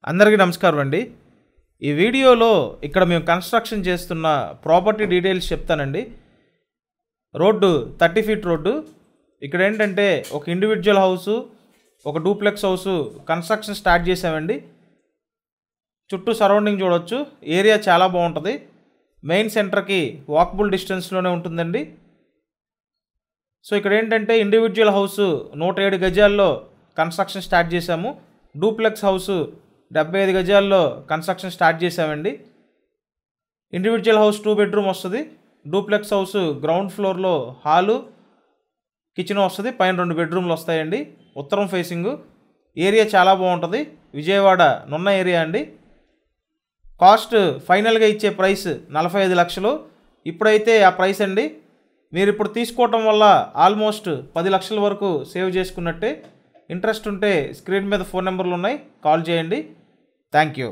అందరికీ నమస్కారం అండి. ఈ వీడియోలో ఇక్కడ మేము కన్స్ట్రక్షన్ చేస్తున్న ప్రాపర్టీ డీటెయిల్స్ చెప్తానండి. Road 30 feet road. ఇక్కడ ఏంటంటే ఒక ఇండివిజువల్ హౌసు, ఒక డూప్లెక్స్ హౌసు కన్స్ట్రక్షన్ స్టార్ట్ చేసామండి. చుట్టూ సరౌండింగ్ చూడొచ్చు. ఏరియా చాలా బాగుంటుంది. మెయిన్ సెంటర్కి వాకబుల్ డిస్టెన్స్లోనే ఉంటుందండి. సో ఇక్కడ ఏంటంటే ఇండివిజువల్ హౌసు 107 గజాల్లో కన్స్ట్రక్షన్ స్టార్ట్ చేసాము. డూప్లెక్స్ హౌసు 75 గజాల్లో కన్స్ట్రక్షన్ స్టార్ట్ చేసామండి. ఇండివిజువల్ హౌస్ 2 బెడ్రూమ్ వస్తుంది. డూప్లెక్స్ హౌస్ గ్రౌండ్ ఫ్లోర్లో హాలు, కిచెన్ వస్తుంది. పైన 2 బెడ్రూమ్లు వస్తాయండి. ఉత్తరం ఫేసింగ్. ఏరియా చాలా బాగుంటుంది. విజయవాడ నున్న ఏరియా అండి. కాస్ట్ ఫైనల్గా ఇచ్చే ప్రైస్ 45 లక్షలు. ఇప్పుడైతే ఆ ప్రైస్ అండి. మీరు ఇప్పుడు తీసుకోవటం వల్ల ఆల్మోస్ట్ 10 లక్షల వరకు సేవ్ చేసుకున్నట్టే. ఇంట్రెస్ట్ ఉంటే స్క్రీన్ మీద ఫోన్ నెంబర్లు ఉన్నాయి, కాల్ చేయండి. Thank you.